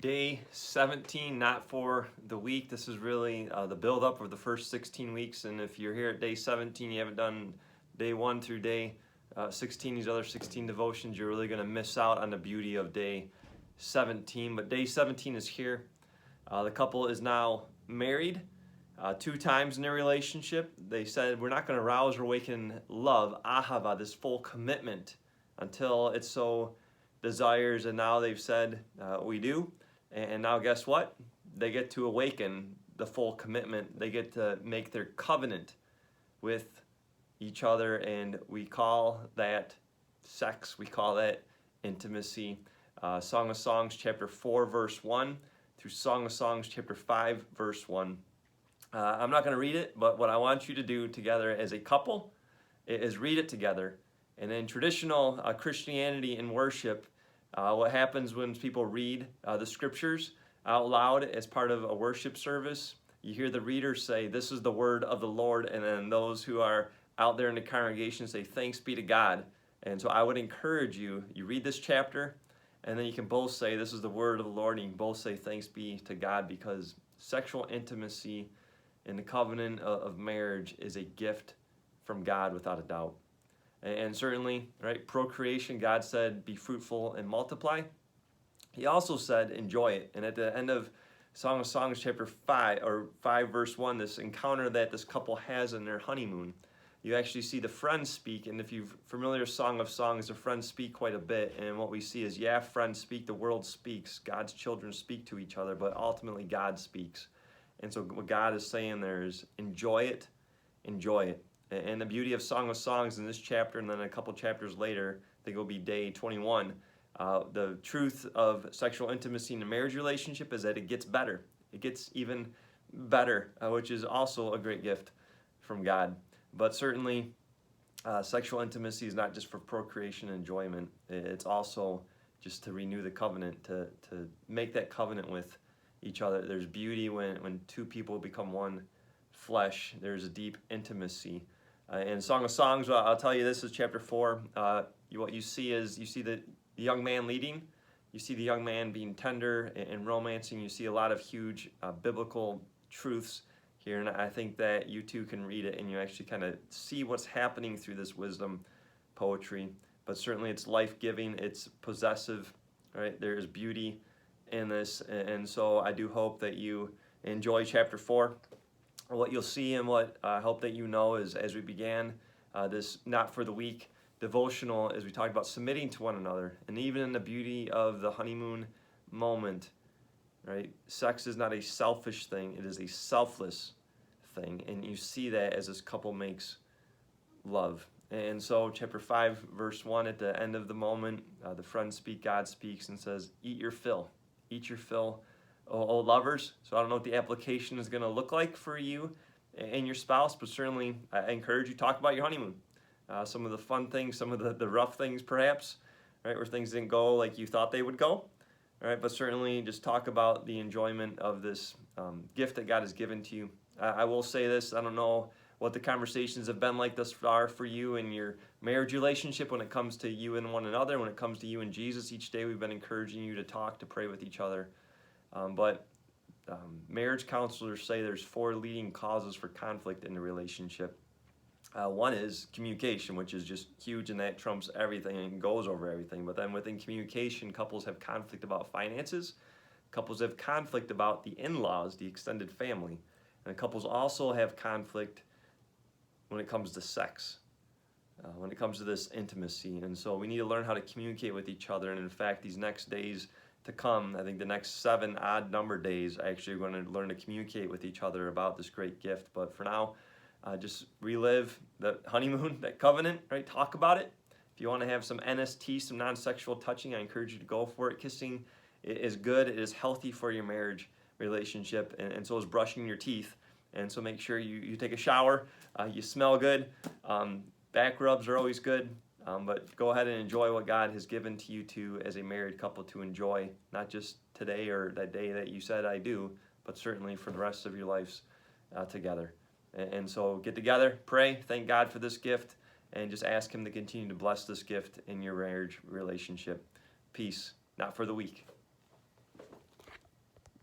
Day 17, not for the week. This is really the build-up of the first 16 weeks. And if you're here at day 17, you haven't done day 1 through day 16, these other 16 devotions, you're really going to miss out on the beauty of day 17. But day 17 is here. The couple is now married 2 times in their relationship. They said, we're not going to rouse or awaken love, ahava, this full commitment, until it so desires. And now they've said, we do. And now guess what? They get to awaken the full commitment. They get to make their covenant with each other, and we call that sex. We call that intimacy. Song of Songs chapter 4 verse 1 through Song of Songs chapter 5 verse 1. I'm not going to read it, but what I want you to do together as a couple is read it together. And in traditional Christianity and worship, what happens when people read the scriptures out loud as part of a worship service, you hear the reader say, this is the word of the Lord, and then those who are out there in the congregation say, thanks be to God. And so I would encourage you, you read this chapter, and then you can both say, this is the word of the Lord, and you can both say, thanks be to God, because sexual intimacy in the covenant of marriage is a gift from God without a doubt. And certainly, right, procreation, God said, be fruitful and multiply. He also said, enjoy it. And at the end of Song of Songs chapter 5, or 5 verse 1, this encounter that this couple has in their honeymoon, you actually see the friends speak. And if you're familiar with Song of Songs, the friends speak quite a bit. And what we see is, yeah, friends speak, the world speaks, God's children speak to each other, but ultimately God speaks. And so what God is saying there is, enjoy it, enjoy it. And the beauty of Song of Songs in this chapter, and then a couple chapters later, I think it'll be day 21, the truth of sexual intimacy in a marriage relationship is that it gets better. It gets even better, which is also a great gift from God. But certainly, sexual intimacy is not just for procreation and enjoyment. It's also just to renew the covenant, to make that covenant with each other. There's beauty when 2 people become one flesh. There's a deep intimacy. In Song of Songs, I'll tell you, this is chapter 4. What you see is, you see the young man leading. You see the young man being tender and romancing. You see a lot of huge biblical truths here. And I think that you too can read it and you actually kind of see what's happening through this wisdom poetry. But certainly it's life-giving. It's possessive. Right? There is beauty in this. And so I do hope that you enjoy chapter 4. What you'll see and what I hope that you know is, as we began this Not for the Week devotional, as we talked about submitting to one another, and even in the beauty of the honeymoon moment, right? Sex is not a selfish thing, it is a selfless thing, and you see that as this couple makes love. And so chapter 5 verse 1, at the end of the moment, the friends speak, God speaks, and says, eat your fill, oh lovers. So I don't know what the application is going to look like for you and your spouse, but certainly I encourage you to talk about your honeymoon. Some of the fun things, some of the rough things perhaps, right, where things didn't go like you thought they would go, right? But certainly just talk about the enjoyment of this gift that God has given to you. I will say this, I don't know what the conversations have been like thus far for you in your marriage relationship when it comes to you and one another, when it comes to you and Jesus. Each day we've been encouraging you to talk, to pray with each other. But marriage counselors say there's 4 leading causes for conflict in the relationship. One is communication, which is just huge, and that trumps everything and goes over everything. But then within communication, couples have conflict about finances. Couples have conflict about the in-laws, the extended family. And couples also have conflict when it comes to sex, when it comes to this intimacy. And so we need to learn how to communicate with each other. And in fact, these next days to come, I think the next 7 odd number days, actually we're going to learn to communicate with each other about this great gift. But for now, just relive the honeymoon, that covenant, right? Talk about it. If you want to have some NST, some non-sexual touching, I encourage you to go for it. Kissing is good. It is healthy for your marriage relationship, and so is brushing your teeth. And so make sure you take a shower, you smell good. Back rubs are always good. But go ahead and enjoy what God has given to you two as a married couple to enjoy, not just today or that day that you said I do, but certainly for the rest of your lives together. And so get together, pray, thank God for this gift, and just ask Him to continue to bless this gift in your marriage relationship. Peace, not for the weak.